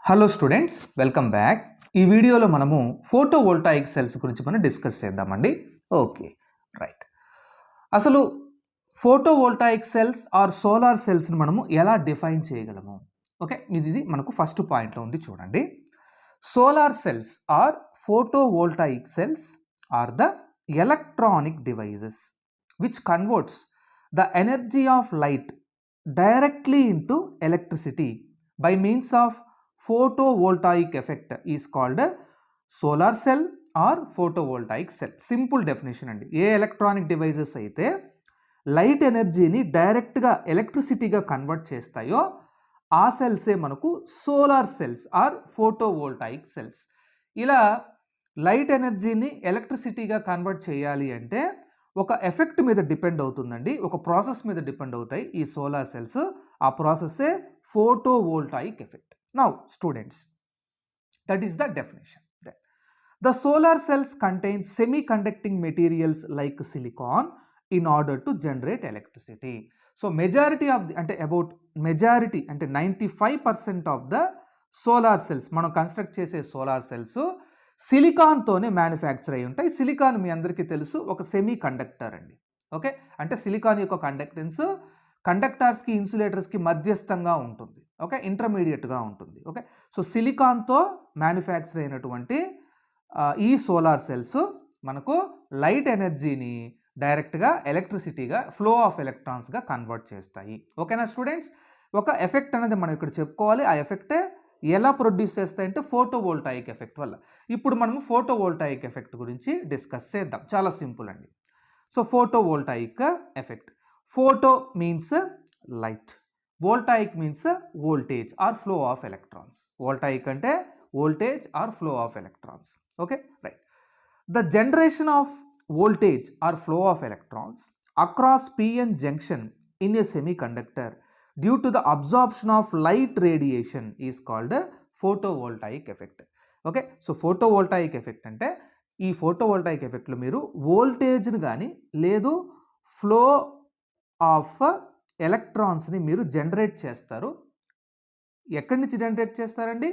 Hello students, welcome back. ఈ వీడియోలో మనము ఫోటోవోల్టాయిక్ సెల్స్ గురించి మనం డిస్కస్ చేద్దామండి. Okay, right. అసలు ఫోటోవోల్టాయిక్ సెల్స్ ఆర్ సోలార్ సెల్స్ని మనము ఎలా డిఫైన్ చేయగలము? ఓకే, ఇది మనకు ఫస్ట్ పాయింట్లో ఉంది చూడండి. Solar cells or photovoltaic cells are the electronic devices which converts the energy of light directly into electricity by means of photovoltaic effect is called a solar cell or photovoltaic cell. Simple definition అండి. ఏ electronic devices అయితే light ఎనర్జీని డైరెక్ట్గా ఎలక్ట్రిసిటీగా convert చేస్తాయో ఆ సెల్సే మనకు solar cells or photovoltaic cells. ఇలా లైట్ ఎనర్జీని ఎలక్ట్రిసిటీగా కన్వర్ట్ చేయాలి అంటే ఒక ఎఫెక్ట్ మీద డిపెండ్ అవుతుందండి, ఒక ప్రాసెస్ మీద డిపెండ్ అవుతాయి ఈ సోలార్ సెల్స్. ఆ ప్రాసెస్సే photovoltaic effect. Now students, that is the definition. The solar cells contain semi conducting materials like silicon in order to generate electricity. So majority of the majority అంటే 95% of the solar cells మనం construct చేసే solar cells సిలికాన్తోనే manufacture అయి ఉంటాయి. Silicon మీ అందరికీ తెలుసు, ఒక సెమీ కండక్టర్ అండి. ఓకే, అంటే సిలికాన్ యొక్క కండక్టెన్స్ కండక్టర్స్కి ఇన్సులేటర్స్కి మధ్యస్థంగా ఉంటుంది. ఓకే, ఇంటర్మీడియట్గా ఉంటుంది. ఓకే, సో సిలికాన్తో మ్యానుఫ్యాక్చర్ అయినటువంటి ఈ సోలార్ సెల్స్ మనకు లైట్ ఎనర్జీని డైరెక్ట్గా ఎలక్ట్రిసిటీగా ఫ్లో ఆఫ్ ఎలక్ట్రాన్స్గా కన్వర్ట్ చేస్తాయి. ఓకేనా స్టూడెంట్స్? ఒక ఎఫెక్ట్ అనేది మనం ఇక్కడ చెప్పుకోవాలి. ఆ ఎఫెక్టే ఎలా ప్రొడ్యూస్ చేస్తాయంటే ఫోటోవోల్టాయిక్ ఎఫెక్ట్ వల్ల. ఇప్పుడు మనము ఫోటోవోల్టాయిక్ ఎఫెక్ట్ గురించి డిస్కస్ చేద్దాం. చాలా సింపుల్ అండి. So photovoltaic effect, photo means light, voltaic means voltage or flow of electrons. Voltaic అంటే voltage or flow of electrons. Okay, right. The generation of voltage or flow of electrons across PN junction in a semiconductor due to the absorption of light radiation is called a photovoltaic effect. Okay, so photovoltaic effect అంటే ఈ photovoltaic ఎఫెక్ట్లో మీరు వోల్టేజ్ని కానీ లేదు flow of ఎలక్ట్రాన్స్ని మీరు generate చేస్తారు. ఎక్కడి నుంచి జనరేట్ చేస్తారండి?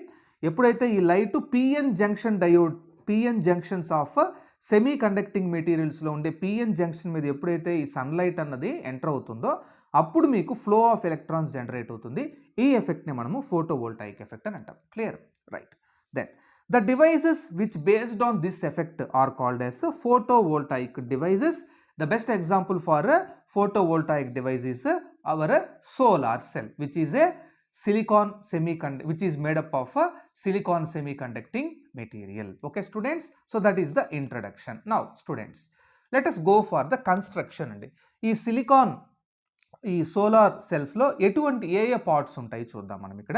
ఎప్పుడైతే ఈ light PN junction diode, PN junctions of semiconducting మెటీరియల్స్లో ఉండే పిఎన్ జంక్షన్ మీద ఎప్పుడైతే ఈ సన్లైట్ అన్నది ఎంటర్ అవుతుందో అప్పుడు మీకు ఫ్లో ఆఫ్ ఎలక్ట్రాన్స్ జనరేట్ అవుతుంది. ఈ ఎఫెక్ట్ని మనము ఫోటోవోల్టాయిక్ ఎఫెక్ట్ అని అంటాం. Clear? Right. Then the devices which based on this effect are called as photovoltaic devices. The best example for photovoltaic device is our solar cell, which is a silicon which is made up of a silicon semiconducting material. Okay students, so that is the introduction. Now students, let us go for the construction అండి. ఈ silicon ఈ solar సెల్స్లో ఎటువంటి ఏ parts ఉంటాయి చూద్దాం మనం ఇక్కడ.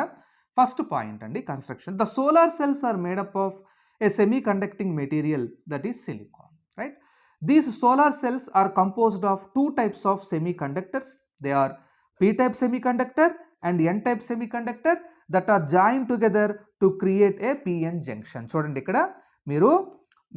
First point అండి, construction. The solar cells are made up of a semiconducting material that is silicon, right. These solar cells are composed of two types of semiconductors. They are p-type semiconductor and n-type semiconductor that are joined together to create a pn junction. చూడండి, ఇక్కడ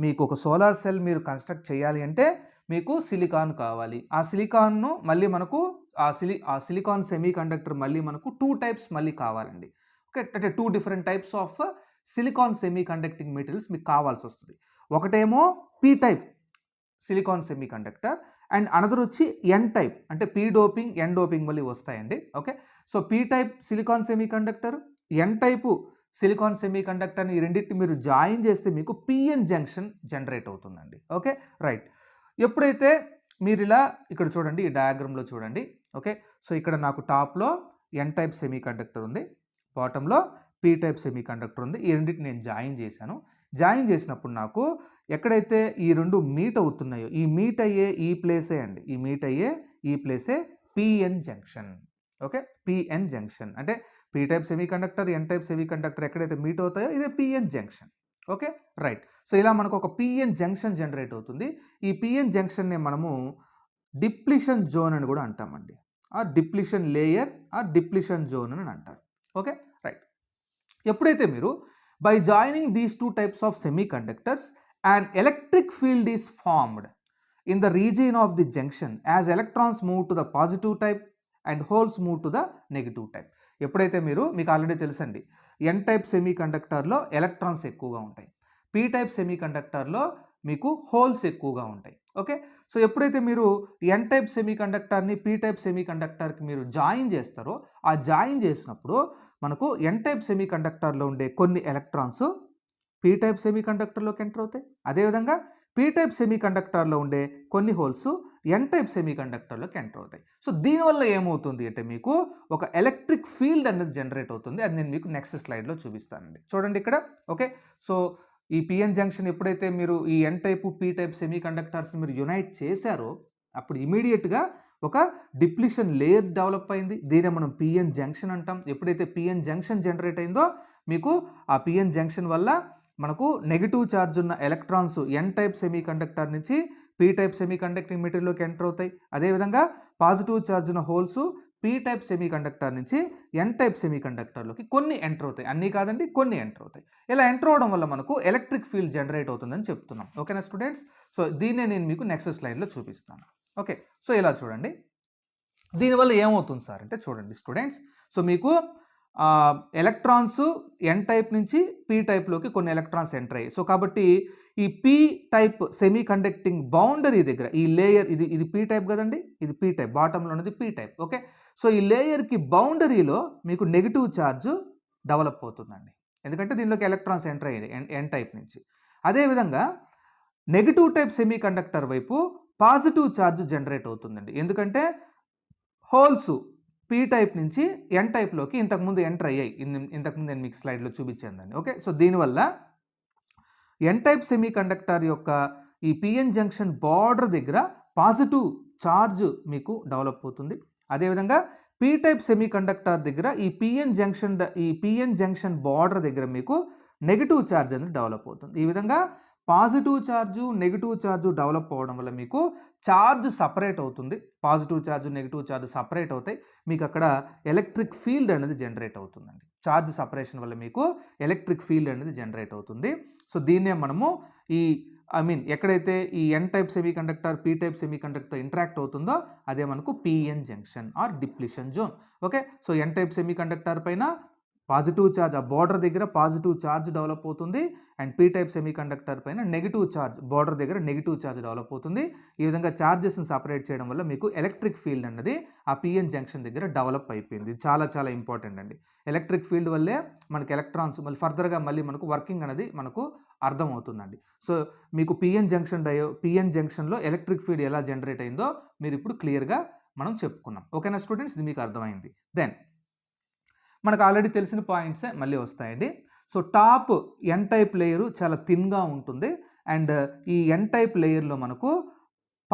మీకు ఒక solar cell మీరు construct చేయాలి అంటే మీకు silicon కావాలి. ఆ సిలికాన్ను మళ్ళీ మనకు ఆ సిలికాన్ సెమీ కండక్టర్ మళ్ళీ మనకు టూ టైప్స్ మళ్ళీ కావాలండి. ఓకే, అంటే two different types of silicon semi conducting materials మీకు కావాల్సి వస్తుంది. ఒకటేమో P type silicon semi conductor and another వచ్చి ఎన్ టైప్, అంటే పీ డోపింగ్ ఎన్ డోపింగ్ మళ్ళీ వస్తాయండి. Okay, so P type silicon semi conductor, N type silicon semi కండక్టర్ని ఈ రెండింటిని మీరు జాయిన్ చేస్తే మీకు పిఎన్ జంక్షన్ జనరేట్ అవుతుందండి. Okay, right. ఎప్పుడైతే మీరు ఇలా ఇక్కడ చూడండి, ఈ డయాగ్రామ్లో చూడండి. ఓకే, సో ఇక్కడ నాకు టాప్లో ఎన్ టైప్ సెమీ కండక్టర్ ఉంది, బాటంలో పీ టైప్ సెమీ కండక్టర్ ఉంది. ఈ రెండింటిని నేను జాయిన్ చేశాను. జాయిన్ చేసినప్పుడు నాకు ఎక్కడైతే ఈ రెండు మీట్ అవుతున్నాయో ఈ మీట్ అయ్యే ఈ ప్లేసే అండి, ఈ మీట్ అయ్యే ఈ ప్లేసే PN junction. Okay, PN junction అంటే P type semi conductor N type semi conductor ఎక్కడైతే మీట్ అవుతాయో ఇదే PN junction. Okay, right. So ఇలా మనకు ఒక పిఎన్ జంక్షన్ జనరేట్ అవుతుంది. ఈ పిఎన్ జంక్షన్ని మనము డిప్లిషన్ జోన్ అని కూడా అంటామండి, ఆ డిప్లిషన్ లేయర్ ఆ డిప్లిషన్ జోన్ అని అంటారు. Okay, right. ఎప్పుడైతే మీరు by joining these two types of semiconductors, an electric field is formed in the region of the junction as electrons move to the positive type and holes move to the negative type. ఎప్పుడైతే మీకు already తెలుసండి, N type semi కండక్టర్లో electrons ఎక్కువగా ఉంటాయి, P type semi కండక్టర్లో మీకు holes ఎక్కువగా ఉంటాయి. Okay, so ఎప్పుడైతే మీరు ఎన్ టైప్ సెమీ కండక్టర్ని పీ టైప్ సెమీ కండక్టర్కి మీరు జాయిన్ చేస్తారో, ఆ జాయిన్ చేసినప్పుడు మనకు ఎన్ టైప్ సెమీ కండక్టర్లో ఉండే కొన్ని ఎలక్ట్రాన్స్ పీ టైప్ సెమీ కండక్టర్లోకి ఎంటర్ అవుతాయి. అదేవిధంగా పీ టైప్ సెమీ కండక్టర్లో ఉండే కొన్ని హోల్స్ ఎన్ టైప్ సెమీ కండక్టర్లోకి ఎంటర్ అవుతాయి. సో దీనివల్ల ఏమవుతుంది అంటే మీకు ఒక ఎలక్ట్రిక్ ఫీల్డ్ అనేది జనరేట్ అవుతుంది. అది నేను మీకు నెక్స్ట్ స్లైడ్లో చూపిస్తానండి. చూడండి ఇక్కడ. ఓకే, సో ఈ పిఎన్ జంక్షన్ ఎప్పుడైతే మీరు ఈ N type P type semiconductors మీరు యునైట్ చేశారో అప్పుడు ఇమీడియట్గా ఒక డిప్లిషన్ లేయర్ డెవలప్ అయింది. దీన్ని మనం పిఎన్ జంక్షన్ అంటాం. ఎప్పుడైతే పిఎన్ జంక్షన్ జనరేట్ అయిందో మీకు ఆ పిఎన్ జంక్షన్ వల్ల మనకు నెగిటివ్ ఛార్జ్ ఉన్న electrons N type semi conductor నుంచి పీ టైప్ సెమీ కండక్టింగ్ మెటీరియల్లోకి ఎంటర్ అవుతాయి. అదేవిధంగా పాజిటివ్ ఛార్జ్ ఉన్న holes P type semi conductor నుంచి ఎన్ టైప్ సెమీ కండక్టర్లోకి కొన్ని ఎంటర్ అవుతాయి. అన్నీ కాదండి, కొన్ని ఎంటర్ అవుతాయి. ఇలా ఎంటర్ అవడం వల్ల మనకు ఎలక్ట్రిక్ ఫీల్డ్ జనరేట్ అవుతుందని చెప్తున్నాం. ఓకేనా స్టూడెంట్స్? సో దీన్నే నేను మీకు నెక్స్ట్ స్లైడ్లో చూపిస్తాను. ఓకే, సో ఇలా చూడండి. దీనివల్ల ఏమవుతుంది సార్ అంటే చూడండి స్టూడెంట్స్, సో మీకు ఎలక్ట్రాన్స్ ఎన్ టైప్ నుంచి పీ టైప్లోకి కొన్ని ఎలక్ట్రాన్స్ ఎంటర్ అయ్యాయి. సో కాబట్టి ఈ P type semi conducting boundary దగ్గర ఈ లేయర్ ఇది పీ టైప్ కదండి, ఇది పీ టైప్, బాటంలో ఉన్నది పీ టైప్. ఓకే, సో ఈ లేయర్కి బౌండరీలో మీకు నెగిటివ్ ఛార్జ్ డెవలప్ అవుతుందండి, ఎందుకంటే దీనిలోకి ఎలక్ట్రాన్స్ ఎంటర్ అయ్యాయి ఎన్ టైప్ నుంచి. అదేవిధంగా నెగిటివ్ టైప్ సెమీ కండక్టర్ వైపు పాజిటివ్ ఛార్జ్ జనరేట్ అవుతుందండి, ఎందుకంటే హోల్స్ పీ టైప్ నుంచి ఎన్ టైప్లోకి ఇంతకుముందు ఎంటర్ అయ్యాయి. ఇంతకుముందు నేను మీకు స్లైడ్లో చూపించాను దాన్ని. ఓకే, సో దీనివల్ల ఎన్ టైప్ సెమీ కండక్టర్ యొక్క ఈ పిఎన్ జంక్షన్ బార్డర్ దగ్గర పాజిటివ్ ఛార్జ్ మీకు డెవలప్ అవుతుంది. అదేవిధంగా పీ టైప్ సెమీ కండక్టర్ దగ్గర ఈ పిఎన్ జంక్షన్ బార్డర్ దగ్గర మీకు నెగిటివ్ ఛార్జ్ అనేది డెవలప్ అవుతుంది. ఈ విధంగా positive charge negative charge develop అవ్వడం వల్ల మీకు ఛార్జ్ సపరేట్ అవుతుంది. Positive charge negative charge separate అవుతాయి. మీకు అక్కడ ఎలక్ట్రిక్ ఫీల్డ్ అనేది జనరేట్ అవుతుందండి. ఛార్జ్ సపరేషన్ వల్ల మీకు ఎలక్ట్రిక్ ఫీల్డ్ అనేది జనరేట్ అవుతుంది. సో దీన్నే మనము ఎక్కడైతే ఈ N type semi conductor P type semi conductor interact అవుతుందో అదే మనకు PN junction or depletion zone. Okay, so N type semi conductor పైన పాజిటివ్ ఛార్జ్ ఆ బార్డర్ దగ్గర పాజిటివ్ ఛార్జ్ డెవలప్ అవుతుంది, and P type semi conductor పైన negative charge border దగ్గర negative charge develop అవుతుంది. ఈ విధంగా ఛార్జెస్ని సపరేట్ చేయడం వల్ల మీకు ఎలక్ట్రిక్ ఫీల్డ్ అన్నది ఆ పిఎన్ జంక్షన్ దగ్గర డెవలప్ అయిపోయింది. చాలా చాలా ఇంపార్టెంట్ అండి. ఎలక్ట్రిక్ ఫీల్డ్ వల్లే మనకి ఎలక్ట్రాన్స్ ఫర్దర్గా మనకు వర్కింగ్ అనేది మనకు అర్థమవుతుందండి. సో మీకు పిఎన్ జంక్షన్లో ఎలక్ట్రిక్ ఫీల్డ్ ఎలా జనరేట్ అయిందో మీరు ఇప్పుడు క్లియర్గా మనం చెప్పుకున్నాం. ఓకేనా స్టూడెంట్స్? ఇది మీకు అర్థమైంది. దెన్ మనకు ఆల్రెడీ తెలిసిన పాయింట్సే మళ్ళీ వస్తాయండి. So top N type layer చాలా థిన్గా ఉంటుంది, అండ్ ఈ ఎన్ టైప్ లేయర్లో మనకు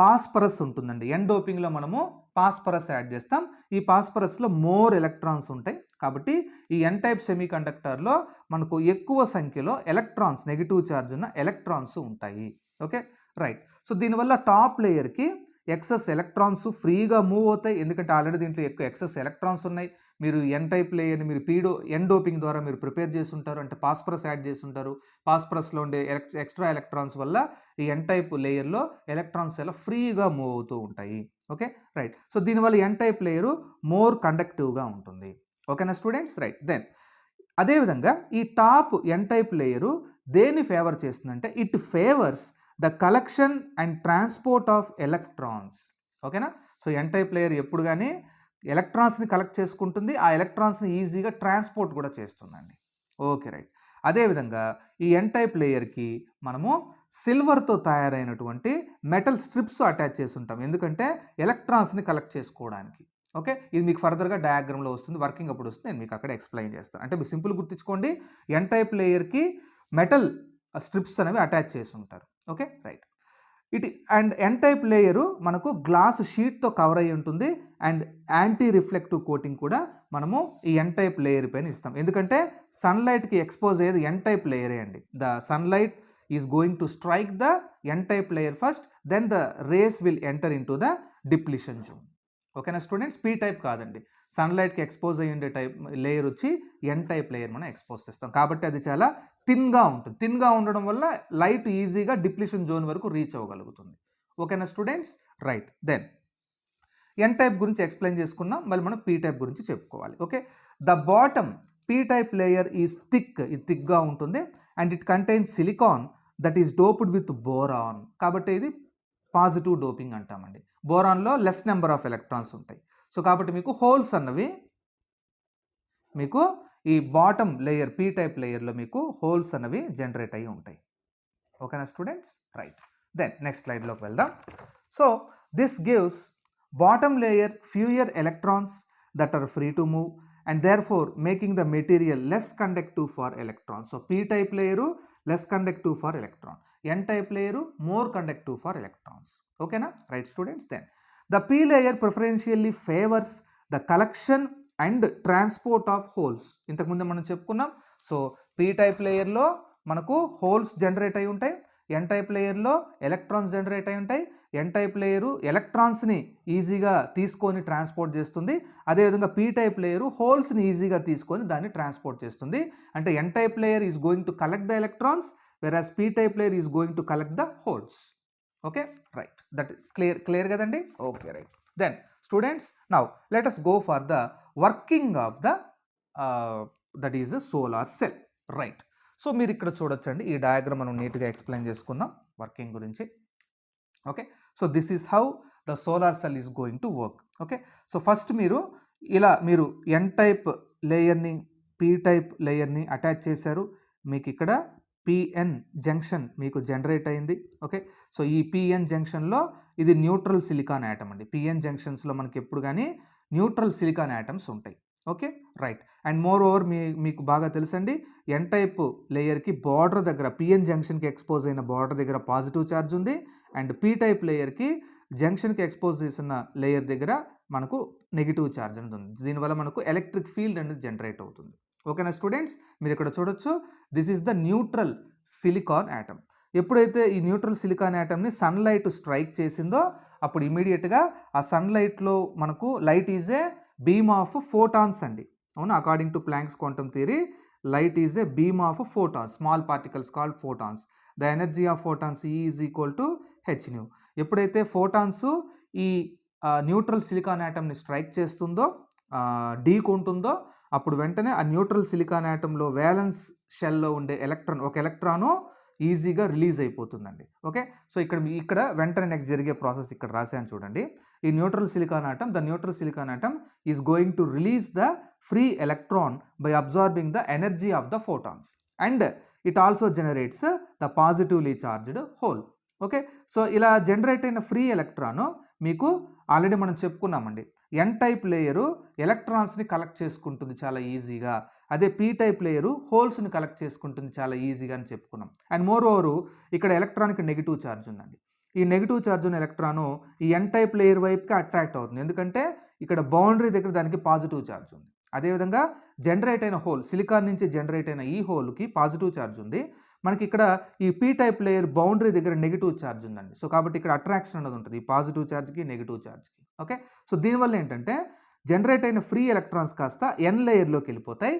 పాస్పరస్ ఉంటుందండి. ఎన్ డోపింగ్లో మనము పాస్పరస్ యాడ్ చేస్తాం. ఈ పాస్పరస్లో మోర్ ఎలక్ట్రాన్స్ ఉంటాయి. కాబట్టి ఈ ఎన్ టైప్ సెమీ కండక్టర్లో మనకు ఎక్కువ సంఖ్యలో ఎలక్ట్రాన్స్ నెగిటివ్ ఛార్జ్ ఉన్న ఎలక్ట్రాన్స్ ఉంటాయి. Okay, right. సో దీనివల్ల టాప్ లేయర్కి ఎక్సెస్ ఎలక్ట్రాన్స్ ఫ్రీగా మూవ్ అవుతాయి, ఎందుకంటే ఆల్రెడీ దీంట్లో ఎక్కువ ఎక్సెస్ ఎలక్ట్రాన్స్ ఉన్నాయి. మీరు ఎన్ టైప్ లేయర్ని మీరు ఎన్ డోపింగ్ ద్వారా మీరు ప్రిపేర్ చేసి ఉంటారు, అంటే పాస్పరస్ యాడ్ చేసి ఉంటారు. పాస్పరస్లో ఉండే ఎక్స్ట్రా ఎలక్ట్రాన్స్ వల్ల ఈ ఎన్ టైప్ లేయర్లో ఎలక్ట్రాన్స్ ఎలా ఫ్రీగా మూవ్ అవుతూ ఉంటాయి. Okay, right. సో దీనివల్ల ఎన్ టైప్ లేయరు మోర్ కండక్టివ్గా ఉంటుంది. ఓకేనా స్టూడెంట్స్? రైట్. దెన్ అదేవిధంగా ఈ టాప్ ఎన్ టైప్ లేయరు దేన్ని ఫేవర్ చేస్తుందంటే it favours the collection and transport of electrons. ఓకేనా? సో ఎన్ టైప్ లేయర్ ఎప్పుడు కానీ ఎలక్ట్రాన్స్ని కలెక్ట్ చేసుకుంటుంది, ఆ ఎలక్ట్రాన్స్ని ఈజీగా ట్రాన్స్పోర్ట్ కూడా చేస్తుందండి. Okay, right. అదేవిధంగా ఈ ఎన్ టైప్ లేయర్కి మనము సిల్వర్తో తయారైనటువంటి మెటల్ స్ట్రిప్స్ అటాచ్ చేసి ఉంటాం, ఎందుకంటే ఎలక్ట్రాన్స్ని కలెక్ట్ చేసుకోవడానికి. ఓకే, ఇది మీకు ఫర్దర్గా డయాగ్రామ్లో వస్తుంది, వర్కింగ్ అప్పుడు వస్తుంది, నేను మీకు అక్కడ ఎక్స్ప్లెయిన్ చేస్తాను. అంటే మీరు సింపుల్ గుర్తుంచుకోండి, ఎన్ టైప్ లేయర్కి మెటల్ స్ట్రిప్స్ అనేవి అటాచ్ చేసి ఉంటారు. Okay, right. And N type layer మనకు గ్లాస్ షీట్తో కవర్ అయి ఉంటుంది, అండ్ యాంటీ రిఫ్లెక్టివ్ కోటింగ్ కూడా మనము ఈ ఎన్ టైప్ లేయర్ పైన ఇస్తాం, ఎందుకంటే సన్లైట్కి ఎక్స్పోజ్ అయ్యేది ఎన్ టైప్ లేయరే అండి. The sunlight is going to strike the N type layer first, then the rays will enter in to the depletion zone. ఓకేనా స్టూడెంట్స్? పీ టైప్ కాదండి, సన్లైట్కి ఎక్స్పోజ్ అయ్యి ఉండే టైప్ లేయర్ వచ్చి ఎన్ టైప్ లేయర్ మనం expose చేస్తాం, కాబట్టి అది చాలా థిన్గా ఉంటుంది. థిన్గా ఉండడం వల్ల లైట్ ఈజీగా డిప్లిషన్ జోన్ వరకు రీచ్ అవ్వగలుగుతుంది. ఓకేనా students? Right. Then N type గురించి ఎక్స్ప్లెయిన్ చేసుకున్నాం, మళ్ళీ మనం పీ టైప్ గురించి చెప్పుకోవాలి. Okay, the bottom P type layer is thick, ఇది థిక్గా ఉంటుంది, and it contains silicon that is doped with boron. కాబట్టి ఇది పాజిటివ్ డోపింగ్ అంటామండి. బోరాన్లో లెస్ నెంబర్ ఆఫ్ ఎలక్ట్రాన్స్ ఉంటాయి. సో కాబట్టి మీకు హోల్స్ అన్నవి మీకు ఈ బాటమ్ లేయర్ పీ టైప్ లేయర్లో మీకు హోల్స్ అన్నవి జనరేట్ అయ్యి ఉంటాయి. ఓకేనా స్టూడెంట్స్, రైట్. దెన్ నెక్స్ట్ స్లైడ్లోకి వెళ్దాం. So this gives bottom layer fewer electrons that are free to move and therefore making the material less conductive for electrons. So p type layer less conductive for electron, n type layer more conductive for electrons. Okay na, right students? Then the p layer preferentially favors the collection and transport of holes. ఇంతకు ముందు మనం చెప్పుకున్నాం. So p type layer లో మనకు holes generate అయి ఉంటాయి, n type లేయర్లో electrons generate అయి ఉంటాయి. n టైప్ లేయరు ఎలక్ట్రాన్స్ని ఈజీగా తీసుకొని ట్రాన్స్పోర్ట్ చేస్తుంది, అదేవిధంగా p టైప్ లేయరు హోల్స్ని ఈజీగా తీసుకొని దాన్ని ట్రాన్స్పోర్ట్ చేస్తుంది. అంటే n type layer is going to collect the electrons, whereas p type layer is going to collect the holes. Okay, right, that clear కదండి. Okay, right. Then students, now let us go for the working of the that is a solar cell, right. So మీరు ఇక్కడ చూడొచ్చండి, ఈ diagram మనం నీట్గా explain చేసుకుందాం working గురించి. Okay, so this is how the solar cell is going to work. Okay, so first మీరు N type లేయర్ని పీ టైప్ లేయర్ని అటాచ్ చేశారు. మీకు ఇక్కడ పిఎన్ జంక్షన్ మీకు జనరేట్ అయింది. ఓకే, సో ఈ పిఎన్ జంక్షన్లో ఇది న్యూట్రల్ సిలికాన్ యాటమ్ అండి. పిఎన్ జంక్షన్స్లో మనకి ఎప్పుడు కానీ న్యూట్రల్ సిలికాన్ యాటమ్స్ ఉంటాయి. Okay, right. And moreover మీకు బాగా తెలుసండి, ఎన్ టైప్ లేయర్కి బార్డర్ దగ్గర పిఎన్ జంక్షన్కి ఎక్స్పోజ్ అయిన బార్డర్ దగ్గర పాజిటివ్ ఛార్జ్ ఉంది, అండ్ పీ టైప్ లేయర్కి జంక్షన్కి ఎక్స్పోజ్ చేసిన లేయర్ దగ్గర మనకు నెగిటివ్ ఛార్జ్ అనేది ఉంది. దీనివల్ల మనకు ఎలక్ట్రిక్ ఫీల్డ్ అనేది జనరేట్ అవుతుంది. ఓకేనా స్టూడెంట్స్, మీరు ఇక్కడ చూడొచ్చు, this is the neutral silicon atom. ఎప్పుడైతే ఈ న్యూట్రల్ సిలికాన్ యాటమ్ని సన్లైట్ స్ట్రైక్ చేసిందో అప్పుడు ఇమీడియట్గా ఆ సన్లైట్లో మనకు light is a beam of photons అండి. అవునా, according to planks quantum theory light is a beam of photons, small particles called photons. The energy of photons E is equal to H new. ఎప్పుడైతే photons ఈ neutral silicon యాటమ్ని strike చేస్తుందో, ఢీకొంటుందో, అప్పుడు వెంటనే ఆ neutral silicon యాటంలో violence షెల్లో ఉండే ఒక electron ఈజీగా release అయిపోతుందండి. ఓకే, సో ఇక్కడ వెంటనే నెక్స్ట్ జరిగే ప్రాసెస్ ఇక్కడ రాశాను చూడండి. ఈ neutral silicon atom, the neutral silicon atom is going to release the free electron by absorbing the energy of the photons, and it also generates the positively charged whole. Okay, so ఇలా generate అయిన free electron మీకు already మనం చెప్పుకున్నామండి, ఎన్ type layer ఎలక్ట్రాన్స్ని collect చేసుకుంటుంది చాలా ఈజీగా, అదే P type layer హోల్స్ని collect చేసుకుంటుంది చాలా ఈజీగా అని చెప్పుకున్నాం. అండ్ మోర్ ఓవరు ఇక్కడ ఎలక్ట్రాన్కి నెగిటివ్ ఛార్జ్ ఉందండి. ఈ నెగిటివ్ ఛార్జ్ ఉన్న ఎలక్ట్రాను ఈ ఎన్ టైప్ లేయర్ వైపుకి అట్రాక్ట్ అవుతుంది, ఎందుకంటే ఇక్కడ బౌండరీ దగ్గర దానికి పాజిటివ్ ఛార్జ్ ఉంది. అదేవిధంగా జనరేట్ అయిన హోల్, సిలికాన్ నుంచి జనరేట్ అయిన ఈ హోల్కి పాజిటివ్ ఛార్జ్ ఉంది. మనకి ఇక్కడ ఈ పీ టైప్ లేయర్ బౌండరీ దగ్గర నెగిటివ్ ఛార్జ్ ఉందండి. సో కాబట్టి ఇక్కడ అట్రాక్షన్ అనేది ఉంటుంది ఈ పాజిటివ్ ఛార్జ్కి నెగిటివ్ ఛార్జ్కి. ఓకే, సో దీనివల్ల ఏంటంటే జనరేట్ అయిన ఫ్రీ ఎలక్ట్రాన్స్ కాస్త ఎన్ లేయర్లోకి వెళ్ళిపోతాయి,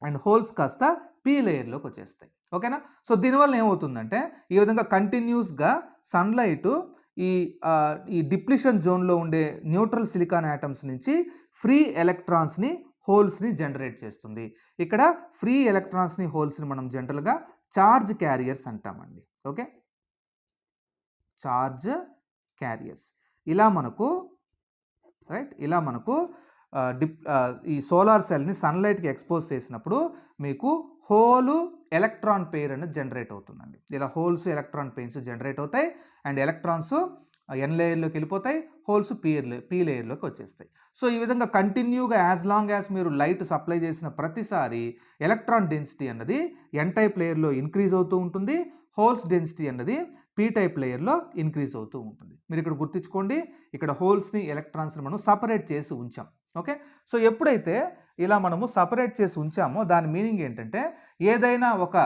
అండ్ హోల్స్ కాస్త పీ లేయర్లోకి వచ్చేస్తాయి. ఓకేనా, సో దీనివల్ల ఏమవుతుందంటే ఈ విధంగా కంటిన్యూస్గా సన్లైట్ ఈ డిప్లిషన్ జోన్లో ఉండే న్యూట్రల్ సిలికాన్ యాటమ్స్ నుంచి ఫ్రీ ఎలక్ట్రాన్స్ని హోల్స్ని జనరేట్ చేస్తుంది. ఇక్కడ ఫ్రీ ఎలక్ట్రాన్స్ని హోల్స్ని మనం జనరల్గా చార్జ్ క్యారియర్స్ అంటామండి. Okay, charge carriers. ఇలా మనకు ఈ సోలార్ సెల్ని సన్లైట్కి ఎక్స్పోజ్ చేసినప్పుడు మీకు హోలు ఎలక్ట్రాన్ పెయిర్ అనేది జనరేట్ అవుతుందండి. ఇలా హోల్స్ ఎలక్ట్రాన్ పెయిర్స్ జనరేట్ అవుతాయి, అండ్ ఎలక్ట్రాన్స్ ఎన్ లేయర్లోకి వెళ్ళిపోతాయి, హోల్స్ పీ లేయర్లోకి వచ్చేస్తాయి. సో ఈ విధంగా కంటిన్యూగా యాజ్ లాంగ్ యాజ్ మీరు లైట్ సప్లై చేసిన ప్రతిసారి ఎలక్ట్రాన్ డెన్సిటీ అన్నది ఎన్ టైప్ లేయర్లో ఇంక్రీజ్ అవుతూ ఉంటుంది, హోల్స్ డెన్సిటీ అన్నది పీ టైప్ లేయర్లో ఇంక్రీజ్ అవుతూ ఉంటుంది. మీరు ఇక్కడ గుర్తుంచుకోండి, ఇక్కడ హోల్స్ని ఎలక్ట్రాన్స్ని మనం సపరేట్ చేసి ఉంచాం. ఓకే, సో ఎప్పుడైతే ఇలా మనము సపరేట్ చేసి ఉంచామో దాని మీనింగ్ ఏంటంటే ఏదైనా ఒక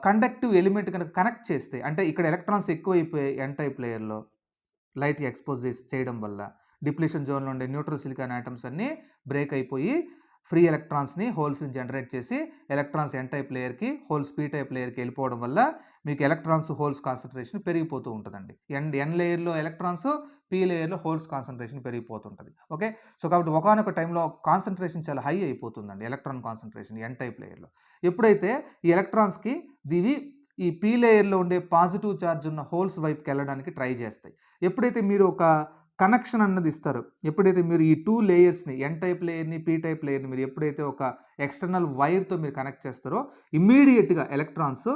కండక్టివ్ ఎలిమెంట్ కనుక కనెక్ట్ చేస్తే, అంటే ఇక్కడ ఎలక్ట్రాన్స్ ఎక్కువైపోయాయి ఎన్ టైప్ లేయర్లో లైట్కి ఎక్స్పోజ్ చేయడం వల్ల డిప్లీషన్ జోన్లో ఉండే న్యూట్రల్ సిలికాన్ యాటమ్స్ అన్నీ బ్రేక్ అయిపోయి ఫ్రీ ఎలక్ట్రాన్స్ని హోల్స్ని జనరేట్ చేసి ఎలక్ట్రాన్స్ ఎన్ టైప్ లేయర్కి, హోల్స్ పీ టైప్ లేయర్కి వెళ్ళిపోవడం వల్ల మీకు ఎలక్ట్రాన్స్ హోల్స్ కాన్సన్ట్రేషన్ పెరిగిపోతూ ఉంటుందండి. ఎన్ లేయర్లో ఎలక్ట్రాన్స్, పీ లేయర్లో హోల్స్ కాన్సన్ట్రేషన్ పెరిగిపోతుంటుంది. ఓకే, సో కాబట్టి ఒకానొక టైంలో కాన్సన్ట్రేషన్ చాలా హై అయిపోతుందండి, ఎలక్ట్రాన్ కాన్సన్ట్రేషన్ ఎన్ టైప్ లేయర్లో. ఎప్పుడైతే ఈ ఎలక్ట్రాన్స్కి ఈ పీ లేయర్లో ఉండే పాజిటివ్ ఛార్జ్ ఉన్న హోల్స్ వైపుకి వెళ్ళడానికి ట్రై చేస్తాయి. ఎప్పుడైతే మీరు ఒక కనెక్షన్ అన్నది ఇస్తారు, ఎప్పుడైతే మీరు ఈ 2 లేయర్స్ని, ఎన్ టైప్ లేయర్ని, పీ టైప్ లేయర్ని మీరు ఎప్పుడైతే ఒక ఎక్స్టర్నల్ వైర్తో మీరు కనెక్ట్ చేస్తారో ఇమ్మీడియట్గా ఎలక్ట్రాన్స్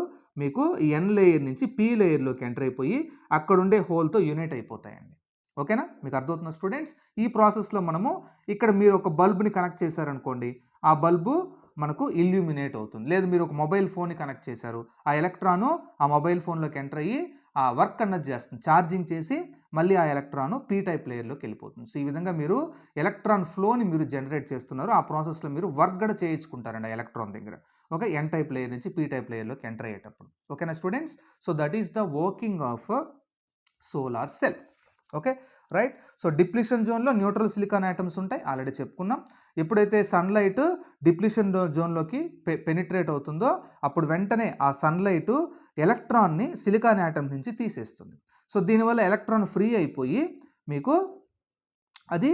మీకు ఈ ఎన్ లేయర్ నుంచి పీ లేయర్లోకి ఎంటర్ అయిపోయి అక్కడ ఉండే హోల్తో యూనైట్ అయిపోతాయండి. ఓకేనా, మీకు అర్థమవుతున్న స్టూడెంట్స్? ఈ ప్రాసెస్లో మనము ఇక్కడ మీరు ఒక బల్బ్ని కనెక్ట్ చేశారనుకోండి, ఆ బల్బు మనకు ఇల్యూమినేట్ అవుతుంది. లేదు మీరు ఒక మొబైల్ ఫోన్ని కనెక్ట్ చేశారు, ఆ ఎలక్ట్రాను ఆ మొబైల్ ఫోన్లోకి ఎంటర్ అయ్యి ఆ వర్క్ అన్నది చేస్తుంది, ఛార్జింగ్ చేసి మళ్ళీ ఆ ఎలక్ట్రాను పీ టైప్ లేయర్లోకి వెళ్ళిపోతుంది. సో ఈ విధంగా మీరు ఎలక్ట్రాన్ ఫ్లోని మీరు జనరేట్ చేస్తున్నారు. ఆ ప్రాసెస్లో మీరు వర్క్ కూడా చేయించుకుంటారండి ఆ ఎలక్ట్రాన్ దగ్గర. ఓకే, ఎన్ టైప్ లేయర్ నుంచి పీ టైప్ లేయర్లోకి ఎంటర్ అయ్యేటప్పుడు. ఓకేనా students? So that is the working of solar cell. Okay, right. So depletion జోన్లో న్యూట్రల్ సిలికాన్ ఆటమ్స్ ఉంటాయి, ఆల్రెడీ చెప్పుకున్నాం. ఎప్పుడైతే సన్లైట్ డిప్లీషన్ జోన్లోకి పెనిట్రేట్ అవుతుందో అప్పుడు వెంటనే ఆ సన్లైట్ ఎలక్ట్రాన్ని సిలికాన్ ఆటమ్ నుంచి తీసేస్తుంది. సో దీనివల్ల ఎలక్ట్రాన్ ఫ్రీ అయిపోయి మీకు అది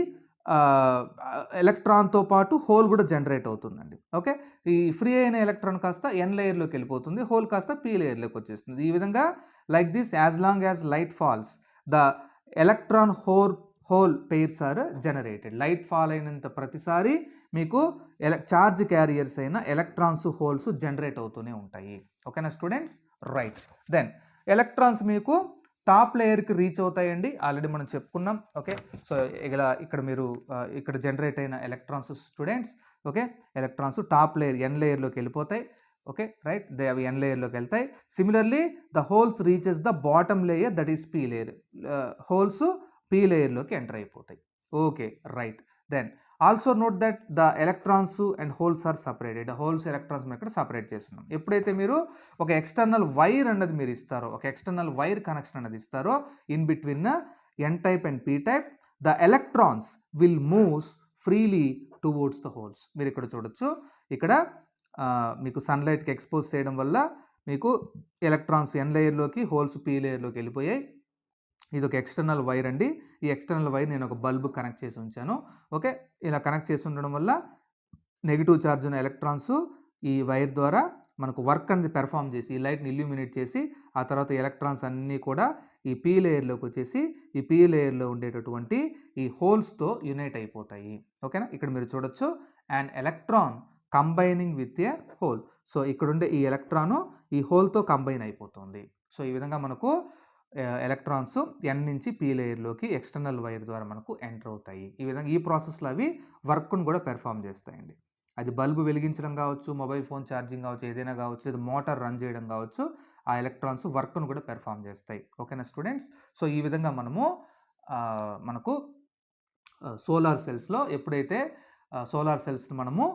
ఎలక్ట్రాన్తో పాటు హోల్ కూడా జనరేట్ అవుతుందండి. ఓకే, ఈ ఫ్రీ అయిన ఎలక్ట్రాన్ కాస్త ఎన్ లేయర్లోకి వెళ్ళిపోతుంది, హోల్ కాస్త పీ లేయర్లోకి వచ్చేస్తుంది. ఈ విధంగా like this as long as light falls the electron hole pairs are generated. Light fall అయినంత ప్రతిసారి మీకు చార్జ్ క్యారియర్స్ అయిన ఎలక్ట్రాన్స్ హోల్స్ జనరేట్ అవుతూనే ఉంటాయి. ఓకేనా స్టూడెంట్స్? రైట్. దెన్ ఎలక్ట్రాన్స్ మీకు టాప్ లేయర్కి రీచ్ అవుతాయండి, ఆల్రెడీ మనం చెప్పుకున్నాం. ఓకే, సో ఇక్కడ మీరు ఇక్కడ జనరేట్ అయిన electrons students, okay, electrons top layer N లేయర్లోకి వెళ్ళిపోతాయి. ఓకే, రైట్, అవి ఎన్ లేయర్లోకి వెళ్తాయి. Similarly the holes reaches the bottom layer, that is P layer. Holes P లేయర్లోకి ఎంటర్ అయిపోతాయి. Okay, right. Then also note that the electrons and holes are separated. Holes electrons మనం ఇక్కడ separate చేస్తున్నాం. ఎప్పుడైతే మీరు ఒక ఎక్స్టర్నల్ వైర్ అన్నది మీరు ఇస్తారో, ఒక ఎక్స్టర్నల్ వైర్ కనెక్షన్ అన్నది ఇస్తారో in between N type and P type, the electrons will moves freely towards the holes. మీరు ఇక్కడ చూడొచ్చు, ఇక్కడ మీకు సన్లైట్కి ఎక్స్పోజ్ చేయడం వల్ల మీకు ఎలక్ట్రాన్స్ ఎన్ లేయర్లోకి, హోల్స్ పీ లేయర్లోకి వెళ్ళిపోయాయి. ఇది ఒక ఎక్స్టర్నల్ వైర్ అండి. ఈ ఎక్స్టర్నల్ వైర్ నేను ఒక బల్బ్ కనెక్ట్ చేసి ఉంచాను. ఓకే, ఇలా కనెక్ట్ చేసి ఉండడం వల్ల నెగిటివ్ ఛార్జ్ ఉన్న ఎలక్ట్రాన్స్ ఈ వైర్ ద్వారా మనకు వర్క్ అనేది పెర్ఫామ్ చేసి ఈ లైట్ని ఇల్యూమినేట్ చేసి ఆ తర్వాత ఎలక్ట్రాన్స్ అన్నీ కూడా ఈ పీ లేయర్లోకి వచ్చేసి ఈ పీ లేయర్లో ఉండేటటువంటి ఈ హోల్స్తో యునైట్ అయిపోతాయి. ఓకేనా, ఇక్కడ మీరు చూడొచ్చు and electron combining with a whole. So ఇక్కడ ఉండే ఈ ఎలక్ట్రాను ఈ హోల్తో కంబైన్ అయిపోతుంది. సో ఈ విధంగా మనకు ఎలక్ట్రాన్స్ ఎన్ నుంచి పీ లేయర్లోకి ఎక్స్టర్నల్ వైర్ ద్వారా మనకు ఎంటర్ అవుతాయి. ఈ విధంగా ఈ ప్రాసెస్లో అవి వర్క్ను కూడా పెర్ఫామ్ చేస్తాయండి. అది బల్బు వెలిగించడం కావచ్చు, మొబైల్ ఫోన్ ఛార్జింగ్ కావచ్చు, ఏదైనా కావచ్చు, లేదా మోటార్ రన్ చేయడం కావచ్చు, ఆ ఎలక్ట్రాన్స్ వర్క్ను కూడా పెర్ఫామ్ చేస్తాయి. ఓకేనా స్టూడెంట్స్? సో ఈ విధంగా మనకు సోలార్ సెల్స్లో ఎప్పుడైతే సోలార్ సెల్స్ని మనము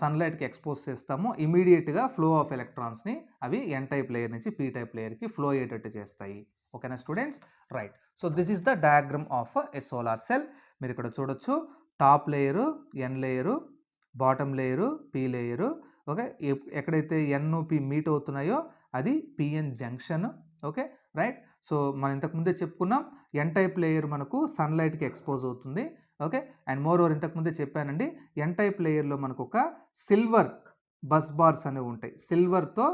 సన్లైట్కి ఎక్స్పోజ్ చేస్తామో ఇమీడియట్గా ఫ్లో ఆఫ్ ఎలక్ట్రాన్స్ని అవి ఎన్ టైప్ లేయర్ నుంచి పీ టైప్ లేయర్కి ఫ్లో అయ్యేటట్టు చేస్తాయి. ఓకేనా students? Right. So this is the diagram of a solar cell. మీరు ఇక్కడ చూడొచ్చు top layer N layer, bottom layer P layer. Okay, ఎక్కడైతే ఎన్ పీ మీట్ అవుతున్నాయో అది PN junction. Okay, right. So మనం ఇంతకుముందే చెప్పుకున్నాం ఎన్ టైప్ లేయర్ మనకు సన్లైట్కి ఎక్స్పోజ్ అవుతుంది. ఓకే, అండ్ మోర్ ఓవర్ ఇంతకుముందే చెప్పానండి ఎన్ టైప్ లేయర్లో మనకు ఒక సిల్వర్ బస్ బార్స్ అనేవి ఉంటాయి. సిల్వర్తో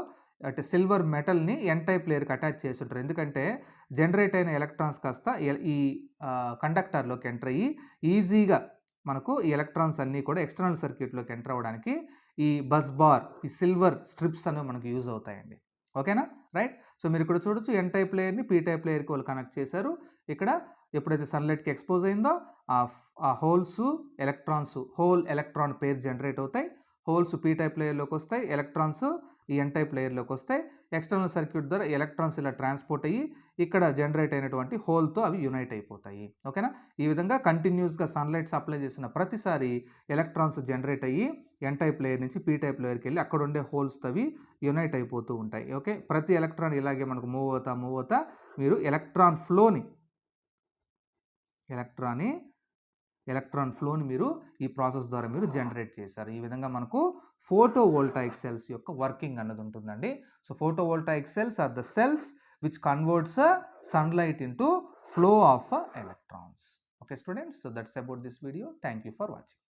అంటే సిల్వర్ మెటల్ని ఎన్ టైప్ లేయర్కి అటాచ్ చేసి ఉంటారు. ఎందుకంటే జనరేట్ అయిన ఎలక్ట్రాన్స్ కాస్త ఈ కండక్టర్లోకి ఎంటర్ అయ్యి ఈజీగా మనకు ఈ ఎలక్ట్రాన్స్ అన్నీ కూడా ఎక్స్టర్నల్ సర్క్యూట్లోకి ఎంటర్ అవ్వడానికి ఈ బస్ బార్, ఈ సిల్వర్ స్ట్రిప్స్ అనేవి మనకు యూజ్ అవుతాయండి. ఓకేనా, రైట్. సో మీరు ఇక్కడ చూడొచ్చు ఎన్ టైప్ లేయర్ని పీ టైప్ లేయర్కి వాళ్ళు కనెక్ట్ చేశారు. ఇక్కడ ఎప్పుడైతే సన్లైట్కి ఎక్స్పోజ్ అయిందో ఆ holes electrons, whole electron pair generate అవుతాయి. హోల్స్ పీ టైప్ లేయర్లోకి వస్తాయి, ఎలక్ట్రాన్స్ ఈ ఎన్ టైప్ లేయర్లోకి వస్తాయి. ఎక్స్టర్నల్ సర్క్యూట్ ద్వారా ఎలక్ట్రాన్స్ ఇలా ట్రాన్స్పోర్ట్ అయ్యి ఇక్కడ జనరేట్ అయినటువంటి హోల్తో అవి యునైట్ అయిపోతాయి. ఓకేనా, ఈ విధంగా కంటిన్యూస్గా సన్లైట్ సప్లై చేసిన ప్రతిసారి ఎలక్ట్రాన్స్ జనరేట్ అయ్యి ఎన్ టైప్ లేయర్ నుంచి పీ టైప్ లేయర్కి వెళ్ళి అక్కడ ఉండే హోల్స్తో అవి యునైట్ అయిపోతూ ఉంటాయి. ఓకే, ప్రతి ఎలక్ట్రాన్ ఇలాగే మనకు మూవ్ అవుతా మీరు ఎలక్ట్రాన్ ఫ్లోని ఎలక్ట్రాన్ ఫ్లోని మీరు ఈ ప్రాసెస్ ద్వారా మీరు జనరేట్ చేశారు. ఈ విధంగా మనకు ఫోటో వోల్టాయిక్ సెల్స్ యొక్క వర్కింగ్ అన్నది ఉంటుందండి. So photovoltaic cells are the cells which converts sunlight into flow of electrons. Okay students, so that's about this video. Thank you for watching.